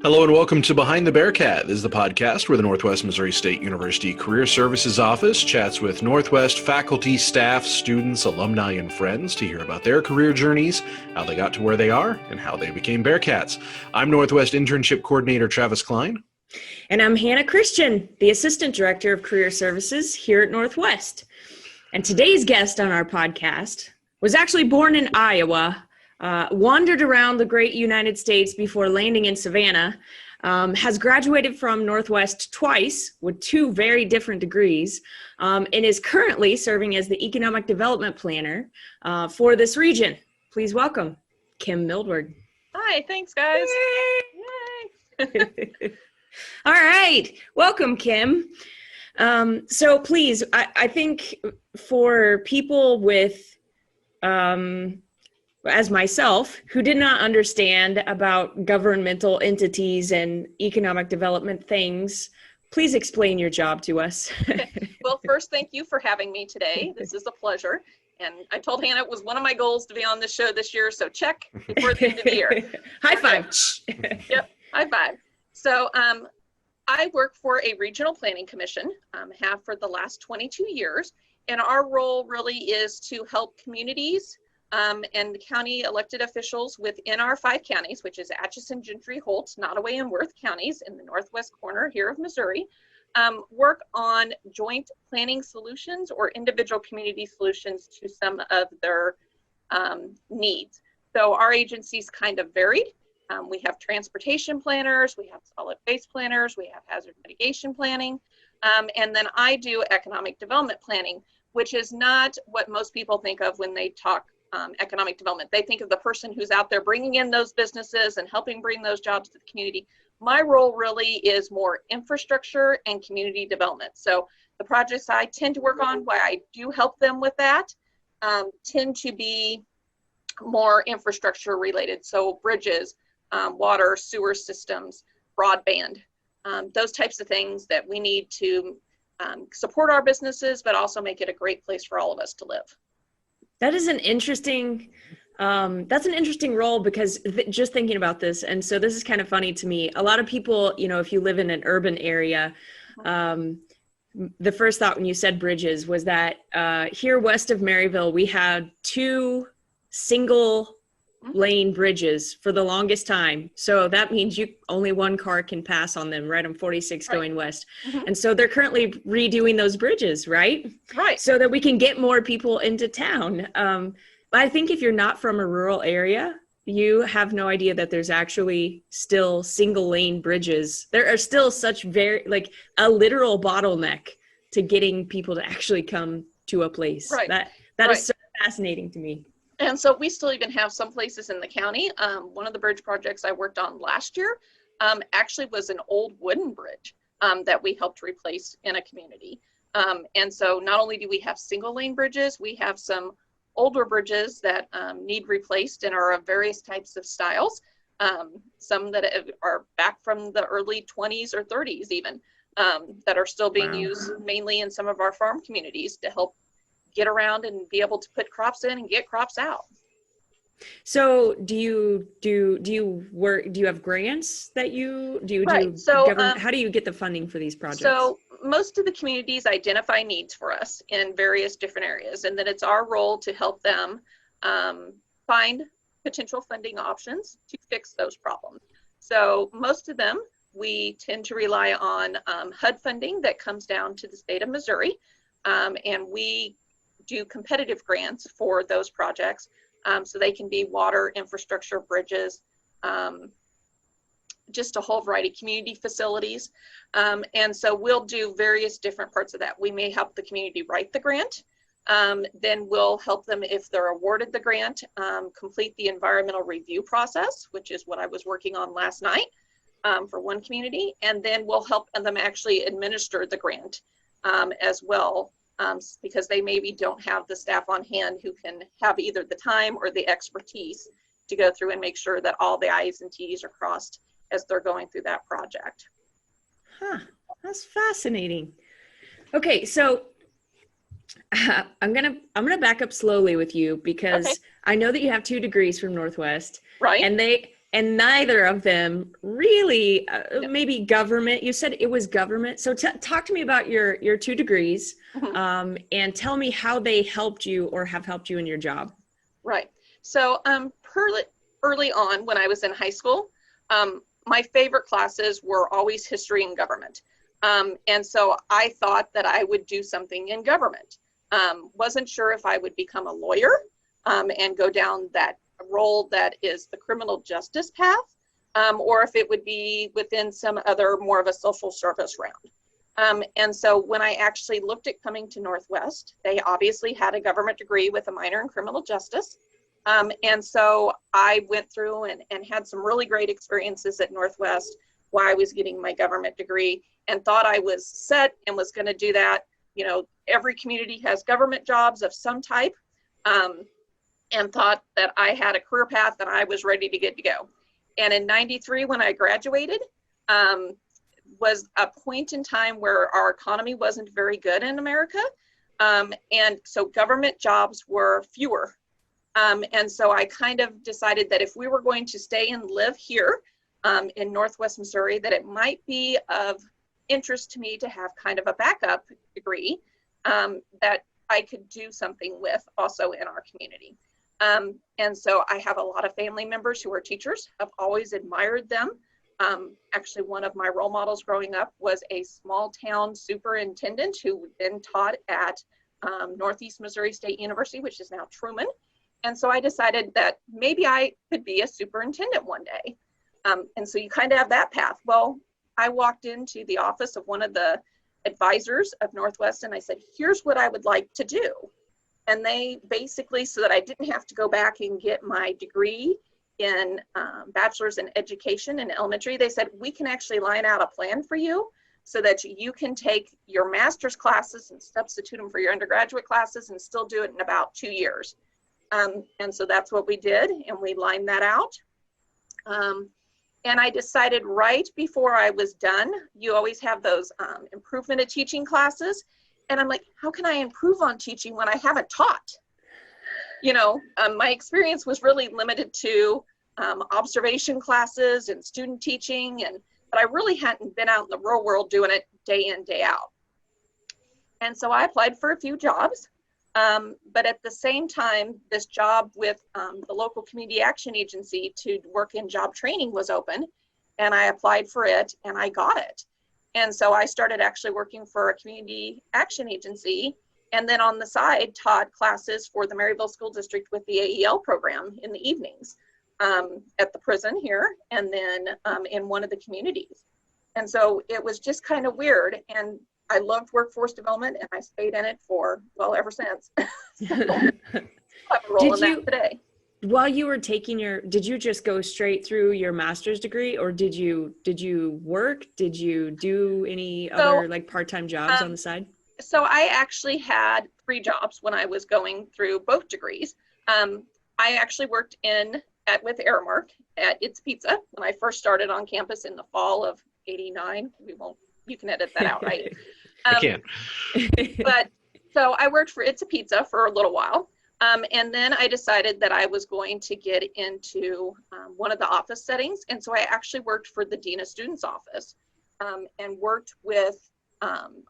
Hello and welcome to Behind the Bearcat. This is the podcast where the Northwest Missouri State University Career Services Office chats with Northwest faculty, staff, students, alumni, and friends to hear about their career journeys, how they got to where they are, and how they became Bearcats. I'm Northwest Internship Coordinator Travis Klein. And I'm Hannah Christian, the Assistant Director of Career Services here at Northwest. And today's guest on our podcast was actually born in Iowa, wandered around the great United States before landing in Savannah, has graduated from Northwest twice with two very different degrees, and is currently serving as the Economic Development Planner for this region. Please welcome Kim Mildward. Hi, thanks guys. Yay. All right, welcome Kim. So please, I think for people with as myself, who did not understand about governmental entities and economic development things, please explain your job to us. Well, first, thank you for having me today. This is a pleasure. And I told Hannah it was one of my goals to be on this show this year, so check before the end of the year. High five. Yep, high five. So I work for a regional planning commission, have for the last 22 years, and our role really is to help communities and county elected officials within our 5 counties, which is Atchison, Gentry, Holt, Nottoway, and Worth counties in the northwest corner here of Missouri, work on joint planning solutions or individual community solutions to some of their needs. So our agency's kind of varied. We have transportation planners, we have solid waste planners, we have hazard mitigation planning, and then I do economic development planning, which is not what most people think of when they talk economic development. They think of the person who's out there bringing in those businesses and helping bring those jobs to the community. My role really is more infrastructure and community development. So the projects I tend to work on, why I do help them with that, tend to be more infrastructure related. So bridges, water, sewer systems, broadband, those types of things that we need to support our businesses, but also make it a great place for all of us to live. That is an interesting, that's an interesting role because just thinking about this, and so this is kind of funny to me. A lot of people, you know, if you live in an urban area, the first thought when you said bridges was that here west of Maryville, we had 2 single lane bridges for the longest time. So that means only one car can pass on them, right? On 46 going west. And so they're currently redoing those bridges, right? Right. So that we can get more people into town. But I think if you're not from a rural area, you have no idea that there's actually still single lane bridges. There are still such like a literal bottleneck to getting people to actually come to a place. Right. That is so fascinating to me. And so we still even have some places in the county. One of the bridge projects I worked on last year actually was an old wooden bridge that we helped replace in a community. And so not only do we have single lane bridges, we have some older bridges that need replaced and are of various types of styles. Some that are back from the early 20s or 30s even, that are still being used mainly in some of our farm communities to help get around and be able to put crops in and get crops out. So do you have grants that you do? Right. So government, how do you get the funding for these projects? So most of the communities identify needs for us in various different areas, and then it's our role to help them find potential funding options to fix those problems. So most of them, we tend to rely on HUD funding that comes down to the state of Missouri, and we do competitive grants for those projects. So they can be water, infrastructure, bridges, just a whole variety of community facilities. And so we'll do various different parts of that. We may help the community write the grant. Then we'll help them, if they're awarded the grant, complete the environmental review process, which is what I was working on last night for one community. And then we'll help them actually administer the grant as well. Because they maybe don't have the staff on hand who can have either the time or the expertise to go through and make sure that all the I's and T's are crossed as they're going through that project. Huh, that's fascinating. Okay, so I'm gonna back up slowly with you because I know that you have 2 degrees from Northwest, right? And and neither of them really, maybe government. You said it was government. So talk to me about your two degrees, and tell me how they helped you or have helped you in your job. Right. So early on when I was in high school, my favorite classes were always history and government. And so I thought that I would do something in government. Wasn't sure if I would become a lawyer and go down that role that is the criminal justice path, or if it would be within some other more of a social service round. And so when I actually looked at coming to Northwest, they obviously had a government degree with a minor in criminal justice. And so I went through and had some really great experiences at Northwest while I was getting my government degree, and thought I was set and was going to do that. You know, every community has government jobs of some type, and thought that I had a career path and I was ready to get to go. And in '93, when I graduated, was a point in time where our economy wasn't very good in America. And so government jobs were fewer. And so I kind of decided that if we were going to stay and live here in Northwest Missouri, that it might be of interest to me to have kind of a backup degree that I could do something with also in our community. And so I have a lot of family members who are teachers. I've always admired them. Actually, one of my role models growing up was a small town superintendent who then taught at Northeast Missouri State University, which is now Truman. And so I decided that maybe I could be a superintendent one day. And so you kind of have that path. Well, I walked into the office of one of the advisors of Northwest and I said, here's what I would like to do. And they basically, so that I didn't have to go back and get my degree in bachelor's in education in elementary, they said, we can actually line out a plan for you so that you can take your master's classes and substitute them for your undergraduate classes and still do it in about 2 years. And so that's what we did, and we lined that out. And I decided right before I was done, you always have those improvement of teaching classes. And I'm like, how can I improve on teaching when I haven't taught? You know, my experience was really limited to observation classes and student teaching, but I really hadn't been out in the real world doing it day in, day out. And so I applied for a few jobs. But at the same time, this job with the local community action agency to work in job training was open, and I applied for it and I got it. And so I started actually working for a community action agency, and then on the side taught classes for the Maryville School District with the AEL program in the evenings at the prison here, and then in one of the communities. And so it was just kind of weird. And I loved workforce development, and I stayed in it for, well, ever since. So, I have a role in that today. While you were taking did you just go straight through your master's degree, or did you work? Did you do any other like part-time jobs on the side? So I actually had 3 jobs when I was going through both degrees. I actually worked with Aramark at It's Pizza when I first started on campus in the fall of '89. You can edit that out, right? I can. But so I worked for It's a Pizza for a little while. And then I decided that I was going to get into one of the office settings. And so I actually worked for the Dean of Students office and worked with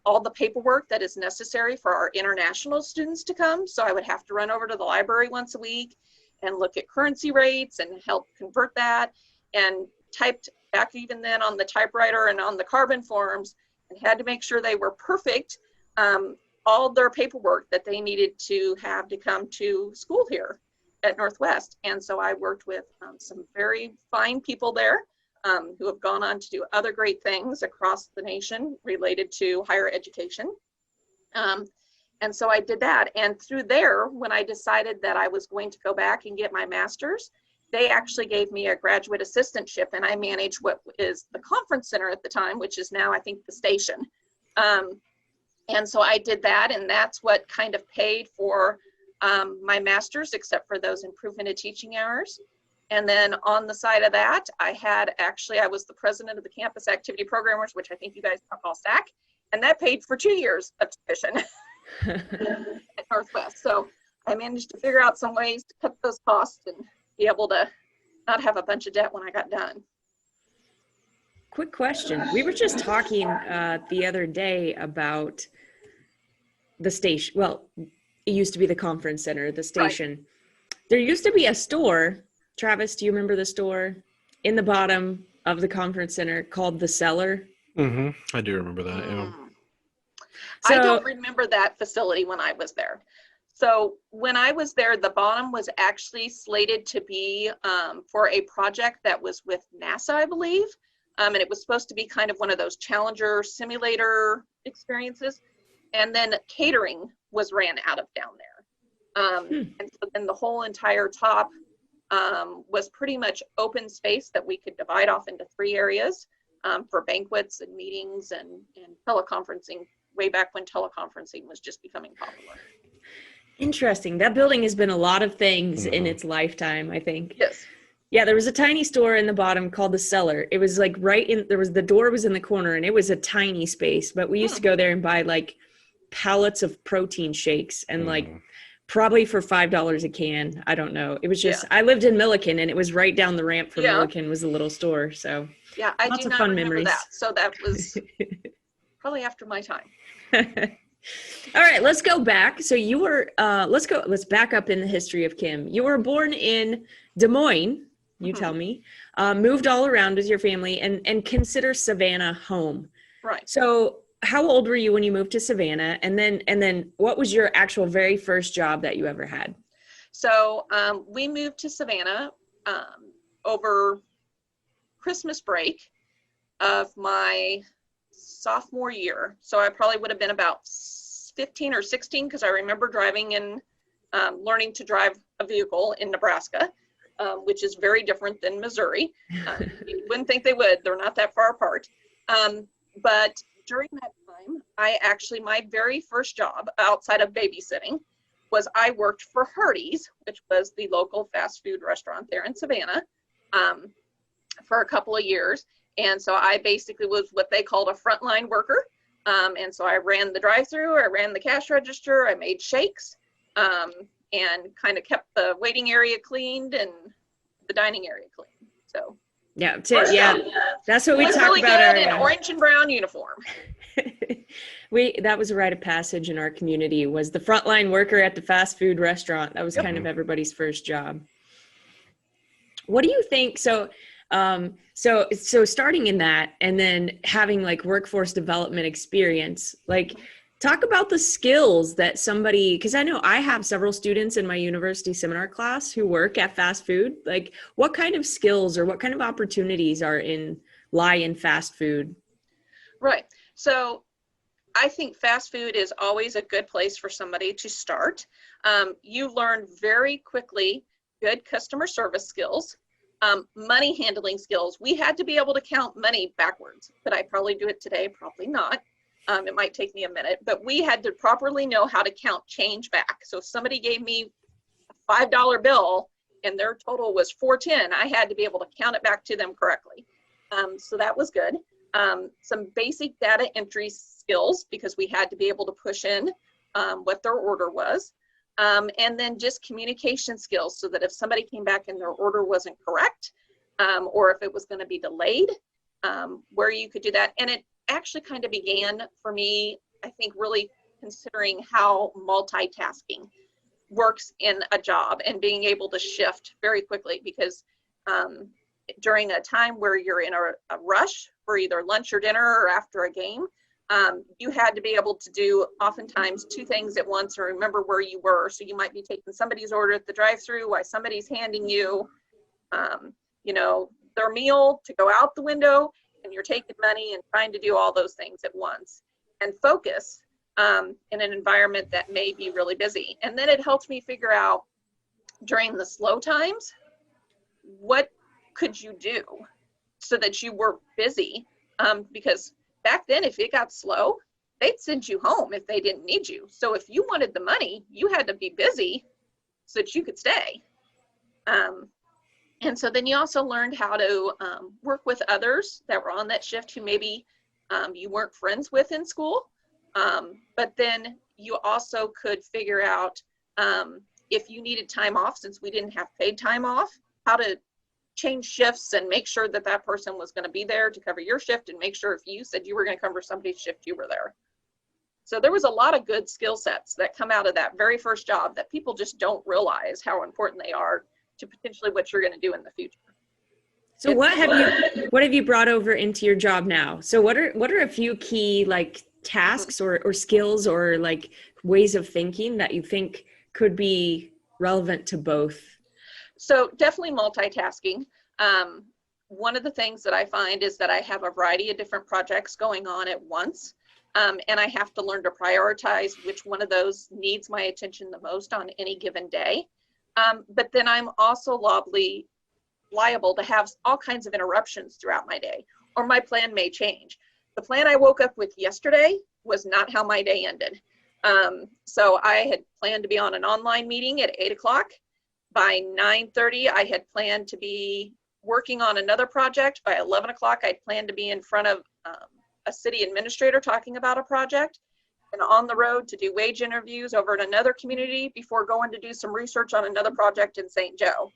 all the paperwork that is necessary for our international students to come. So I would have to run over to the library once a week and look at currency rates and help convert that, and typed back even then on the typewriter and on the carbon forms, and had to make sure they were perfect, all their paperwork that they needed to have to come to school here at Northwest. And so I worked with some very fine people there who have gone on to do other great things across the nation related to higher education. And so I did that. And through there, when I decided that I was going to go back and get my master's, they actually gave me a graduate assistantship, and I managed what is the conference center at the time, which is now, I think, the station. And so I did that, and that's what kind of paid for my master's, except for those improvement of teaching hours. And then on the side of that, I was the president of the campus activity programmers, which I think you guys call SAC, and that paid for 2 years of tuition at Northwest. So I managed to figure out some ways to cut those costs and be able to not have a bunch of debt when I got done. Quick question. We were just talking the other day about the station. Well, it used to be the conference center, the station. Right. There used to be a store. Travis, do you remember the store in the bottom of the conference center called the Cellar? Mm-hmm. I do remember that. Yeah. I don't remember that facility when I was there. So when I was there, the bottom was actually slated to be for a project that was with NASA, I believe. And it was supposed to be kind of one of those Challenger simulator experiences. And then catering was ran out of down there. And so then the whole entire top was pretty much open space that we could divide off into 3 areas for banquets and meetings and teleconferencing, way back when teleconferencing was just becoming popular. Interesting. That building has been a lot of things in its lifetime, I think. Yes. Yeah, there was a tiny store in the bottom called the Cellar. It was like the door was in the corner, and it was a tiny space, but we used to go there and buy like pallets of protein shakes and like probably for $5 a can. I don't know. It was just, I lived in Milliken, and it was right down the ramp from Milliken was a little store. So yeah, I lots do of not fun remember memories. that. So that was probably after my time. All right, let's go back. So you were, let's back up in the history of Kim. You were born in Des Moines, you tell me, moved all around with your family and consider Savannah home. Right. So how old were you when you moved to Savannah? And then what was your actual very first job that you ever had? So we moved to Savannah over Christmas break of my sophomore year. So I probably would have been about 15 or 16 because I remember driving and learning to drive a vehicle in Nebraska, which is very different than Missouri. You wouldn't think they would. They're not that far apart. But during that time, my very first job outside of babysitting was I worked for Hardee's, which was the local fast food restaurant there in Savannah, for a couple of years. And so I basically was what they called a frontline worker. And so I ran the drive-through, I ran the cash register, I made shakes, and kind of kept the waiting area cleaned and the dining area clean. So that's what we talk really about. Good in orange and brown uniform. That was a rite of passage in our community, was the frontline worker at the fast food restaurant. That was kind of everybody's first job. What do you think? So starting in that and then having like workforce development experience, like talk about the skills that somebody, because I know I have several students in my university seminar class who work at fast food. Like what kind of skills or what kind of opportunities lie in fast food? Right. So I think fast food is always a good place for somebody to start. You learn very quickly good customer service skills. Money handling skills. We had to be able to count money backwards. Could I probably do it today? Probably not. It might take me a minute, but we had to properly know how to count change back. So if somebody gave me a $5 bill and their total was $4.10, I had to be able to count it back to them correctly. So that was good. Some basic data entry skills, because we had to be able to push in what their order was. And then just communication skills, so that if somebody came back and their order wasn't correct, or if it was going to be delayed, where you could do that. And it actually kind of began for me, I think, really considering how multitasking works in a job and being able to shift very quickly, because during a time where you're in a rush for either lunch or dinner or after a game, you had to be able to do oftentimes 2 things at once or remember where you were. So you might be taking somebody's order at the drive-through while somebody's handing you, their meal to go out the window, and you're taking money and trying to do all those things at once and focus in an environment that may be really busy. And then it helped me figure out during the slow times, what could you do so that you were busy? Because back then, if it got slow, they'd send you home if they didn't need you. So if you wanted the money, you had to be busy so that you could stay. And so then you also learned how to work with others that were on that shift who maybe you weren't friends with in school. But then you also could figure out if you needed time off, since we didn't have paid time off, how to change shifts and make sure that that person was going to be there to cover your shift, and make sure if you said you were going to cover somebody's shift, you were there. So there was a lot of good skill sets that come out of that very first job that people just don't realize how important they are to potentially what you're going to do in the future. So what have you brought over into your job now? So what are a few key like tasks or skills or like ways of thinking that you think could be relevant to both? So definitely multitasking. One of the things that I find is that I have a variety of different projects going on at once. And I have to learn to prioritize which one of those needs my attention the most on any given day. But then I'm also liable to have all kinds of interruptions throughout my day, or my plan may change. The plan I woke up with yesterday was not how my day ended. So I had planned to be on an online meeting at 8 o'clock. By 9:30, I had planned to be working on another project. By 11 o'clock, I'd planned to be in front of a city administrator talking about a project, and on the road to do wage interviews over at another community before going to do some research on another project in St. Joe.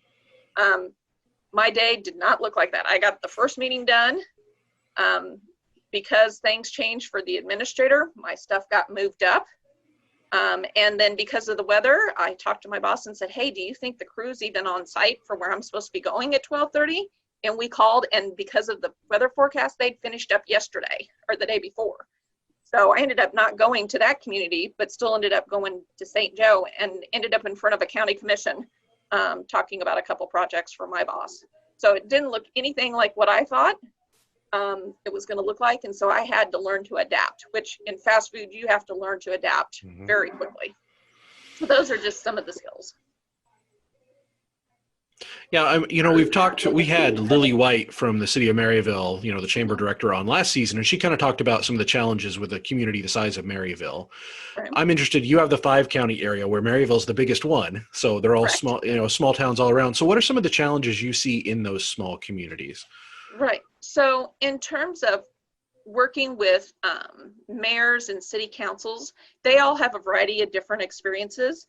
My day did not look like that. I got the first meeting done. Because things changed for the administrator, my stuff got moved up. And then because of the weather, I talked to my boss and said, hey, do you think the crew's even on site for where I'm supposed to be going at 12:30? And we called, and because of the weather forecast, they'd finished up yesterday or the day before. So I ended up not going to that community, but still ended up going to St. Joe and ended up in front of a county commission talking about a couple projects for my boss. So it didn't look anything like what I thought it was going to look like. And so I had to learn to adapt, which in fast food, you have to learn to adapt very quickly. So those are just some of the skills. Yeah, we had Lily White from the city of Maryville, the chamber director, on last season, and she kind of talked about some of the challenges with a community the size of Maryville. Right. I'm interested, you have the 5-county area where Maryville's the biggest one, so they're all Correct. small towns all around. So what are some of the challenges you see in those small communities? Right. So in terms of working with mayors and city councils, they all have a variety of different experiences.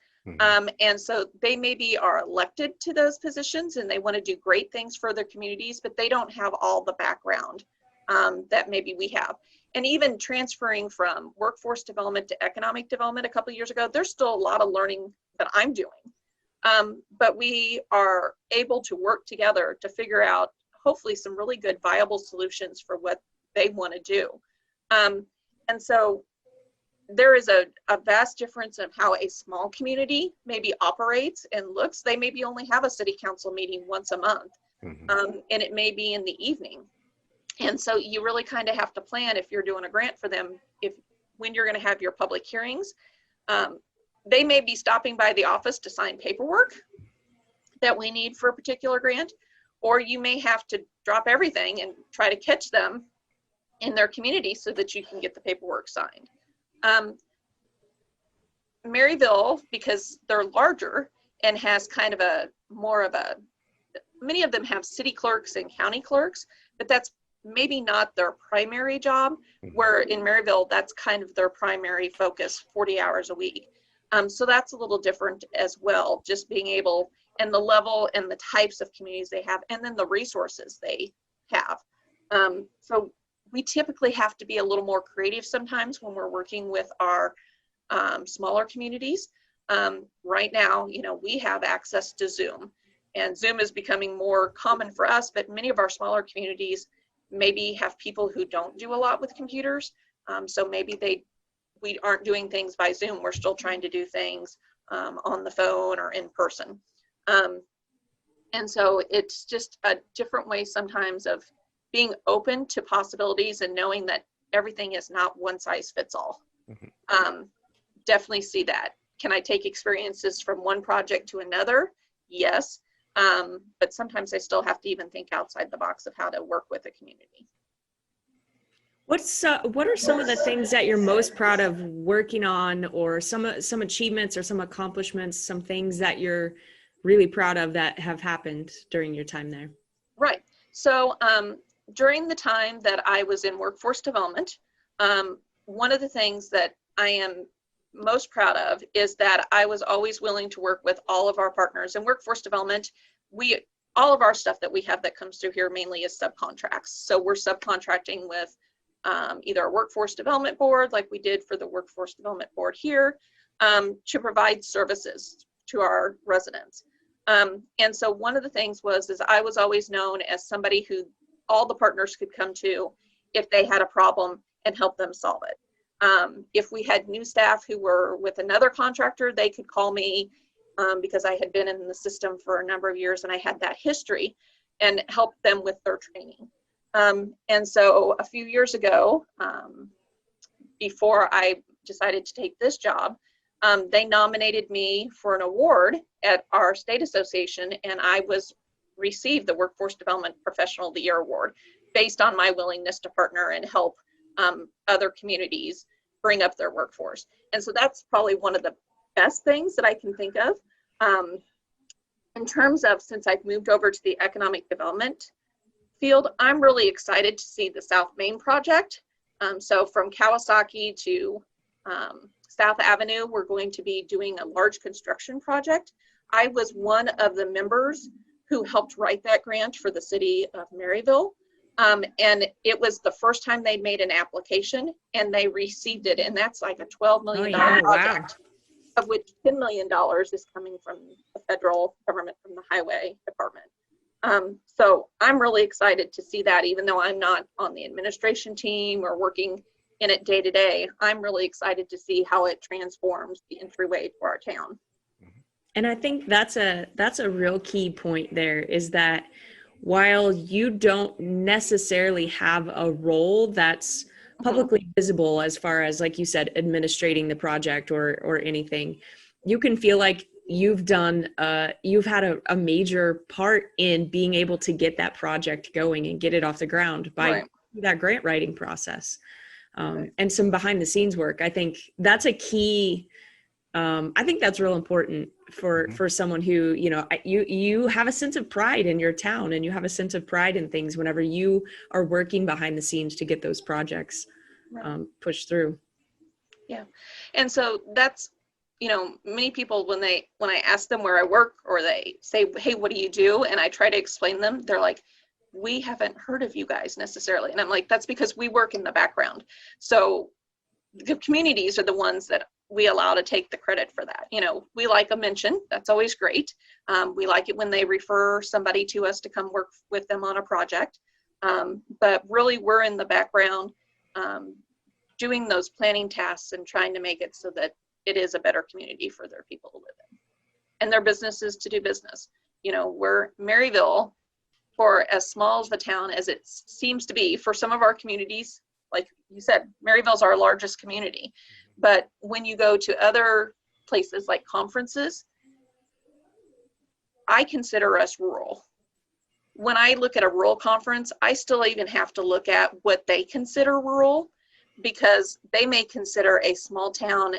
And so they maybe are elected to those positions and they want to do great things for their communities, but they don't have all the background that maybe we have. And even transferring from workforce development to economic development a couple of years ago, there's still a lot of learning that I'm doing. But we are able to work together to figure out hopefully some really good viable solutions for what they want to do. And so there is a vast difference of how a small community maybe operates and looks. They maybe only have a city council meeting once a month, and it may be in the evening. And so you really kind of have to plan, if you're doing a grant for them, when you're going to have your public hearings. They may be stopping by the office to sign paperwork that we need for a particular grant, or you may have to drop everything and try to catch them in their community so that you can get the paperwork signed. Maryville, because they're larger and has kind of many of them have city clerks and county clerks, but that's maybe not their primary job, where in Maryville, that's kind of their primary focus, 40 hours a week. So that's a little different as well, just being able, and the level and the types of communities they have, and then the resources they have. So we typically have to be a little more creative sometimes when we're working with our smaller communities. Right now, we have access to Zoom, and Zoom is becoming more common for us, but many of our smaller communities maybe have people who don't do a lot with computers. So maybe we aren't doing things by Zoom. We're still trying to do things on the phone or in person. And so it's just a different way sometimes of being open to possibilities and knowing that everything is not one size fits all. Definitely see that. Can I take experiences from one project to another? Yes. But sometimes I still have to even think outside the box of how to work with a community. What are some of the things that you're most proud of working on, or some achievements or some accomplishments, some things that you're really proud of that have happened during your time there? Right. So during the time that I was in workforce development, one of the things that I am most proud of is that I was always willing to work with all of our partners. In workforce development, we all of our stuff that we have that comes through here mainly is subcontracts. So we're subcontracting with either a workforce development board, like we did for the workforce development board here, to provide services to our residents. And so one of the things is I was always known as somebody who all the partners could come to if they had a problem and help them solve it. If we had new staff who were with another contractor, they could call me because I had been in the system for a number of years and I had that history, and help them with their training. And so a few years ago, before I decided to take this job, they nominated me for an award at our state association, and I received the Workforce Development Professional of the Year award based on my willingness to partner and help other communities bring up their workforce. And so that's probably one of the best things that I can think of. In terms of, since I've moved over to the economic development field, I'm really excited to see the South Main project. So from Kawasaki to South Avenue, we're going to be doing a large construction project. I was one of the members who helped write that grant for the city of Maryville. And it was the first time they'd made an application and they received it. And that's like a $12 million project, of which $10 million is coming from the federal government, from the highway department. So I'm really excited to see that, even though I'm not on the administration team or working in it day to day. I'm really excited to see how it transforms the entryway to our town. And I think that's a real key point there, is that while you don't necessarily have a role that's publicly visible as far as, like you said, administrating the project or anything, you can feel like you've had a major part in being able to get that project going and get it off the ground by that grant writing process. And some behind the scenes work. I think that's a key. I think that's real important for someone who, you have a sense of pride in your town, and you have a sense of pride in things whenever you are working behind the scenes to get those projects pushed through. Yeah. And so that's, many people, when I ask them where I work, or they say, hey, what do you do? And I try to explain them, they're like, we haven't heard of you guys necessarily. And I'm like, that's because we work in the background. So the communities are the ones that we allow to take the credit for that. We like a mention. That's always great. We like it when they refer somebody to us to come work with them on a project. But really, we're in the background doing those planning tasks and trying to make it so that it is a better community for their people to live in and their businesses to do business. We're Maryville, for as small of a town as it seems to be for some of our communities. Like you said, Maryville's our largest community. But when you go to other places like conferences, I consider us rural. When I look at a rural conference, I still even have to look at what they consider rural, because they may consider a small town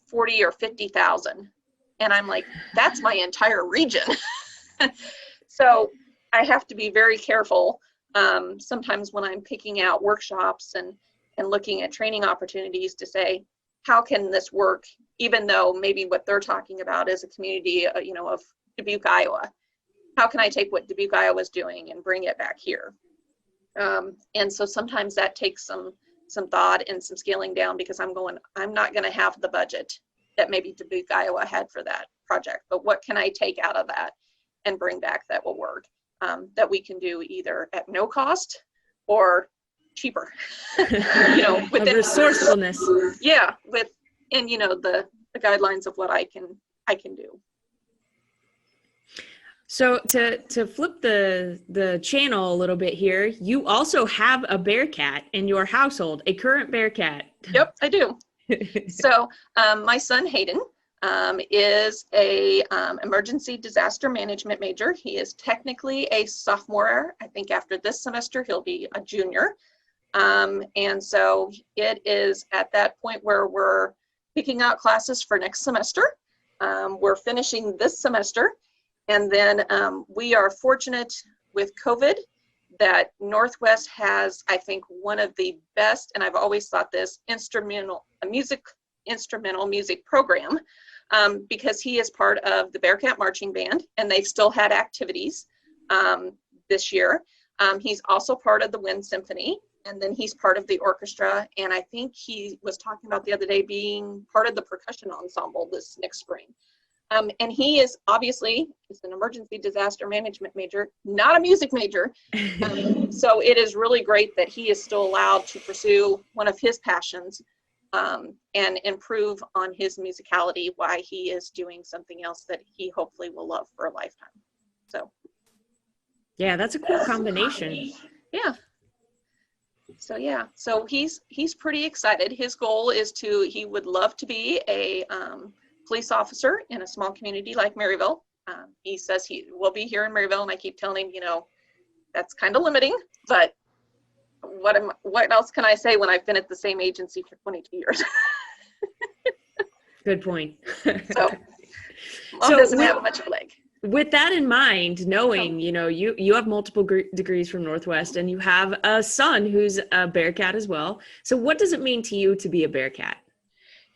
40 or 50,000. And I'm like, that's my entire region. So I have to be very careful sometimes when I'm picking out workshops and looking at training opportunities to say, how can this work, even though maybe what they're talking about is a community, of Dubuque, Iowa. How can I take what Dubuque, Iowa is doing and bring it back here? And so sometimes that takes some thought and some scaling down, because I'm not going to have the budget that maybe Dubuque, Iowa had for that project, but what can I take out of that and bring back that will work, that we can do either at no cost or cheaper, within resourcefulness. Yeah, within the guidelines of what I can do. So to flip the channel a little bit here, you also have a Bearcat in your household, a current Bearcat. Yep, I do. So my son Hayden is a emergency disaster management major. He is technically a sophomore. I think after this semester he'll be a junior. And so it is at that point where we're picking out classes for next semester. We're finishing this semester. And then we are fortunate with COVID that Northwest has, I think, one of the best, and I've always thought this, instrumental music program, because he is part of the Bearcat marching band, and they've still had activities this year. He's also part of the Wind Symphony, and then he's part of the orchestra. And I think he was talking about the other day being part of the percussion ensemble this next spring. And he is obviously, it's an emergency disaster management major, not a music major. So it is really great that he is still allowed to pursue one of his passions and improve on his musicality while he is doing something else that he hopefully will love for a lifetime. So. Yeah, that's a cool combination. Yeah. So yeah, so he's pretty excited. His goal is he would love to be a police officer in a small community like Maryville. He says he will be here in Maryville, and I keep telling him, that's kind of limiting, but what else can I say when I've been at the same agency for 22 years? Good point. So mom doesn't have much of a leg. With that in mind, knowing, you have multiple degrees from Northwest, and you have a son who's a Bearcat as well. So what does it mean to you to be a Bearcat?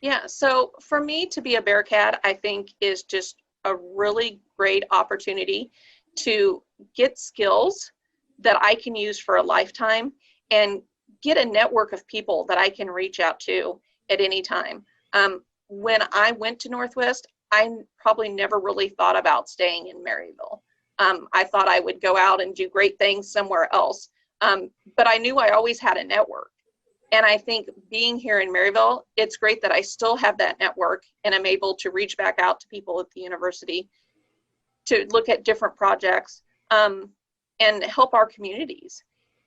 Yeah, so for me to be a Bearcat, I think is just a really great opportunity to get skills that I can use for a lifetime and get a network of people that I can reach out to at any time. When I went to Northwest, I probably never really thought about staying in Maryville. I thought I would go out and do great things somewhere else. But I knew I always had a network. And I think being here in Maryville, it's great that I still have that network and I'm able to reach back out to people at the university to look at different projects and help our communities.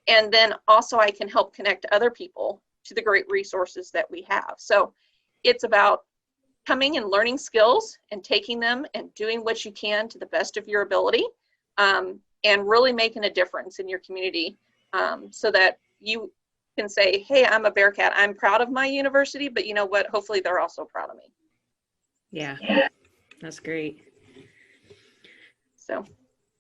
And then also I can help connect other people to the great resources that we have. So it's about coming and learning skills and taking them and doing what you can to the best of your ability and really making a difference in your community so that you can say, hey, I'm a Bearcat. I'm proud of my university, but you know what? Hopefully they're also proud of me. Yeah, that's great. So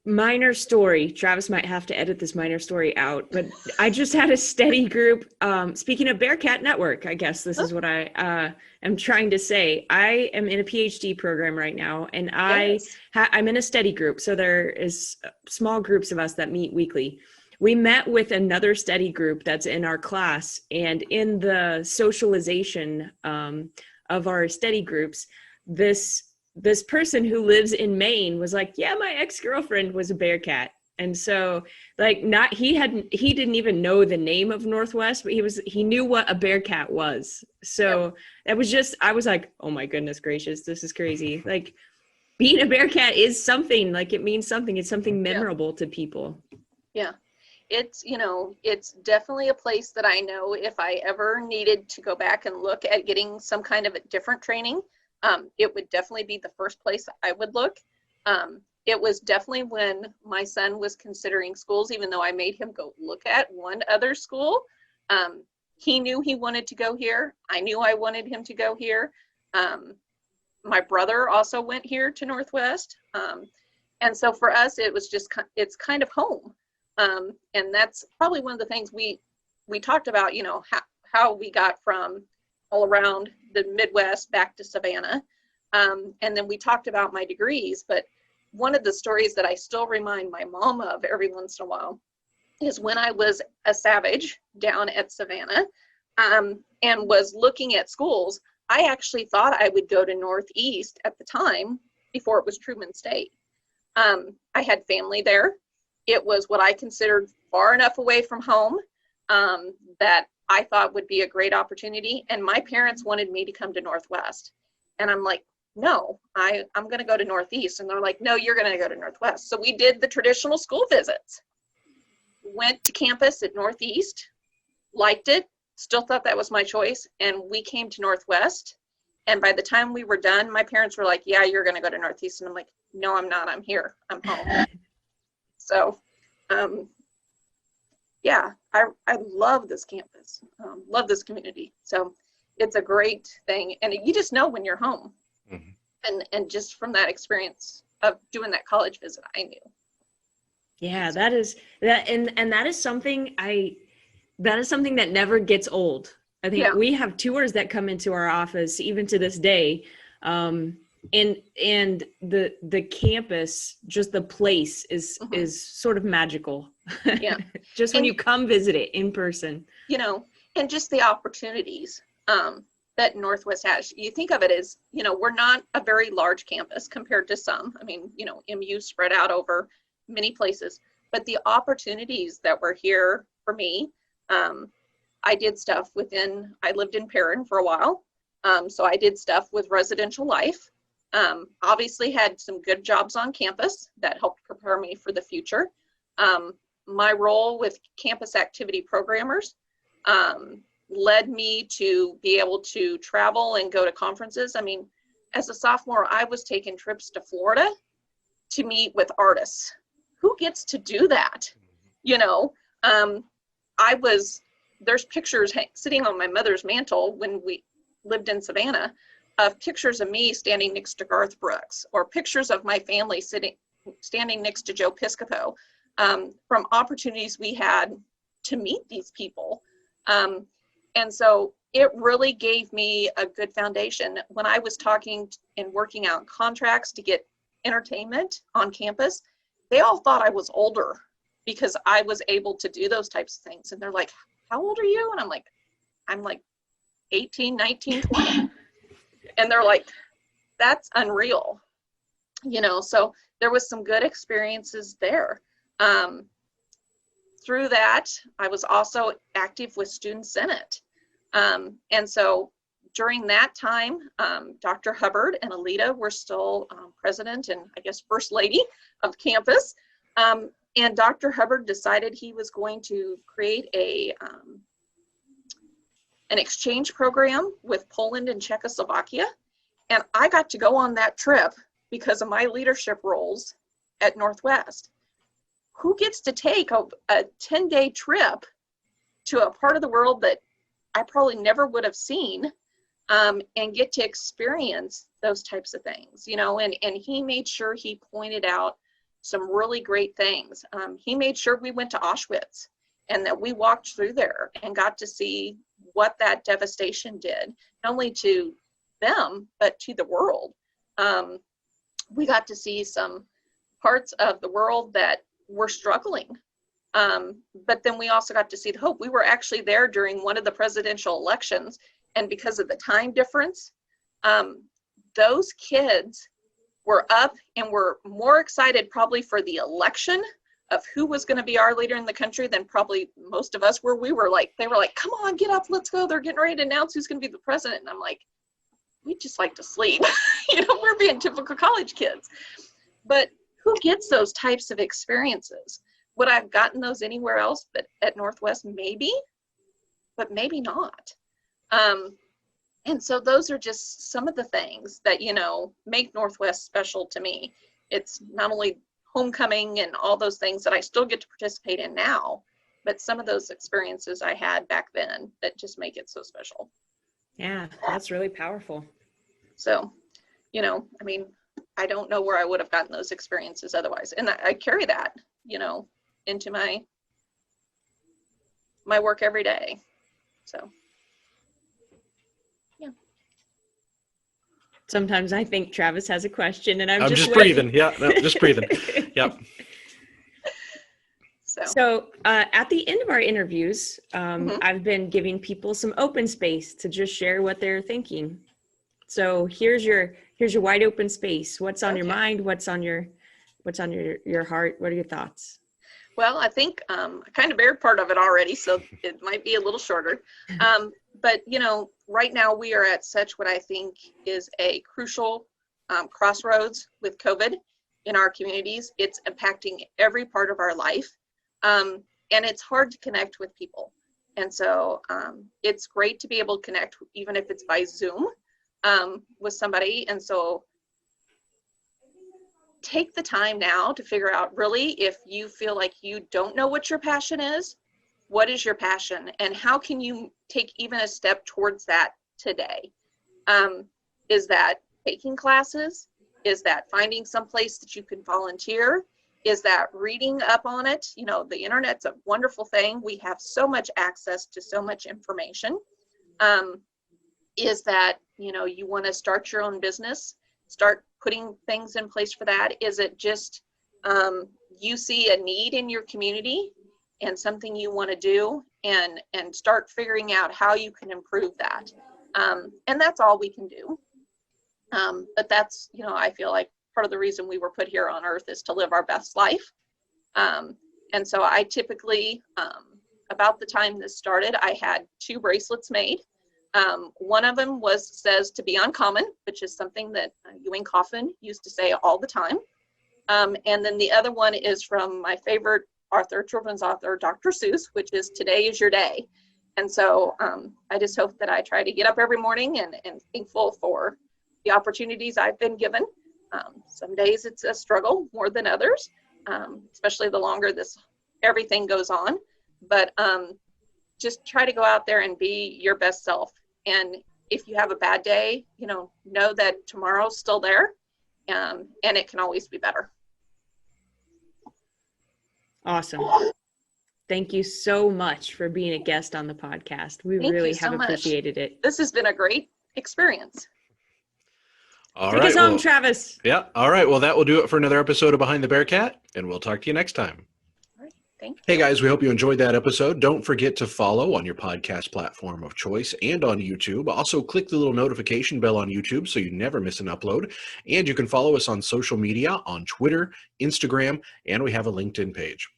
minor story. Travis might have to edit this minor story out, but I just had a steady group. Speaking of Bearcat Network, I guess this is what I am trying to say. I am in a PhD program right now, and I'm in a steady group. So there is small groups of us that meet weekly. We met with another study group that's in our class, and in the socialization of our study groups, this person who lives in Maine was like, yeah, my ex-girlfriend was a Bearcat. And so he didn't even know the name of Northwest, but he knew what a Bearcat was. So it was just, I was like, oh my goodness gracious, this is crazy. Like being a Bearcat is something, like it means something. It's something memorable to people. Yeah. It's, it's definitely a place that I know if I ever needed to go back and look at getting some kind of a different training, it would definitely be the first place I would look. It was definitely when my son was considering schools, even though I made him go look at one other school. He knew he wanted to go here. I knew I wanted him to go here. My brother also went here to Northwest. And so for us, it was just, it's kind of home. And that's probably one of the things we talked about, how we got from all around the Midwest back to Savannah. And then we talked about my degrees, but one of the stories that I still remind my mom of every once in a while is when I was a Savage down at Savannah and was looking at schools, I actually thought I would go to Northeast at the time before it was Truman State. I had family there. It was what I considered far enough away from home that I thought would be a great opportunity. And my parents wanted me to come to Northwest. And I'm like, no, I'm going to go to Northeast. And they're like, no, you're going to go to Northwest. So we did the traditional school visits, went to campus at Northeast, liked it, still thought that was my choice. And we came to Northwest. And by the time we were done, my parents were like, yeah, you're going to go to Northeast. And I'm like, no, I'm not. I'm here. I'm home. So, yeah, I love this campus, love this community. So it's a great thing. And you just know when you're home. Mm-hmm. And just from that experience of doing that college visit, I knew. Yeah, that is something that never gets old. I think we have tours that come into our office even to this day. and the campus, just the place is sort of magical. Yeah. Just when you come visit it in person. And just the opportunities that Northwest has. You think of it as, we're not a very large campus compared to some. I mean, MU spread out over many places, but the opportunities that were here for me, I did stuff I lived in Perrin for a while. So I did stuff with residential life. Obviously had some good jobs on campus that helped prepare me for the future. My role with campus activity programmers led me to be able to travel and go to conferences. I mean, as a sophomore, I was taking trips to Florida to meet with artists. Who gets to do that? There's pictures sitting on my mother's mantle when we lived in Savannah of pictures of me standing next to Garth Brooks, or pictures of my family standing next to Joe Piscopo, from opportunities we had to meet these people. And so it really gave me a good foundation. When I was talking and working out contracts to get entertainment on campus, they all thought I was older because I was able to do those types of things. And they're like, how old are you? And I'm like 18, 19, 20. And they're like, that's unreal. So there was some good experiences there. Through that, I was also active with Student Senate. And so during that time, Dr. Hubbard and Alita were still president and I guess first lady of campus. And Dr. Hubbard decided he was going to create an exchange program with Poland and Czechoslovakia. And I got to go on that trip because of my leadership roles at Northwest. Who gets to take a 10-day trip to a part of the world that I probably never would have seen, and get to experience those types of things, and he made sure he pointed out some really great things. He made sure we went to Auschwitz and that we walked through there and got to see what that devastation did, not only to them, but to the world. We got to see some parts of the world that were struggling. But then we also got to see the hope. We were actually there during one of the presidential elections, and because of the time difference, those kids were up and were more excited probably for the election of who was going to be our leader in the country than probably most of us were. They were like, come on, get up, let's go. They're getting ready to announce who's going to be the president. And I'm like, we just like to sleep. We're being typical college kids. But who gets those types of experiences? Would I have gotten those anywhere else but at Northwest? Maybe, but maybe not. And so those are just some of the things that, make Northwest special to me. It's not only homecoming and all those things that I still get to participate in now, but some of those experiences I had back then that just make it so special. Yeah, that's really powerful. So, I don't know where I would have gotten those experiences otherwise. And I carry that, into my work every day. So, yeah. Sometimes I think Travis has a question and I'm just breathing. Yeah, no, just breathing. Yep. So at the end of our interviews, I've been giving people some open space to just share what they're thinking. So here's your wide open space. What's on your mind? What's on your heart? What are your thoughts? Well, I think I kind of bared part of it already, so it might be a little shorter. But right now we are at such what I think is a crucial crossroads with COVID in our communities. It's impacting every part of our life. And it's hard to connect with people. And so it's great to be able to connect, even if it's by Zoom, with somebody. And so take the time now to figure out really if you feel like you don't know what your passion is, what is your passion? And how can you take even a step towards that today? Is that taking classes? Is that finding some place that you can volunteer? Is that reading up on it? The internet's a wonderful thing. We have so much access to so much information. Is that, you want to start your own business? start putting things in place for that? Is it just you see a need in your community and something you want to do, and start figuring out how you can improve that? And that's all we can do. But that's, you know, I feel like part of the reason we were put here on earth is to live our best life. And so I typically, about the time this started, I had 2 bracelets made. One of them says to be uncommon, which is something that Ewing Coffin used to say all the time. And then the other one is from my favorite author, children's author, Dr. Seuss, which is today is your day. And so I just hope that I try to get up every morning and thankful for the opportunities I've been given. Some days it's a struggle more than others, especially the longer everything goes on. But just try to go out there and be your best self. And if you have a bad day, you know that tomorrow's still there, and it can always be better. Awesome. Thank you so much for being a guest on the podcast. We really have appreciated it. This has been a great experience. Take us home, Travis. Yeah. All right. Well, that will do it for another episode of Behind the Bearcat, and we'll talk to you next time. All right. Thank you. Hey, guys, we hope you enjoyed that episode. Don't forget to follow on your podcast platform of choice and on YouTube. Also, click the little notification bell on YouTube so you never miss an upload. And you can follow us on social media on Twitter, Instagram, and we have a LinkedIn page.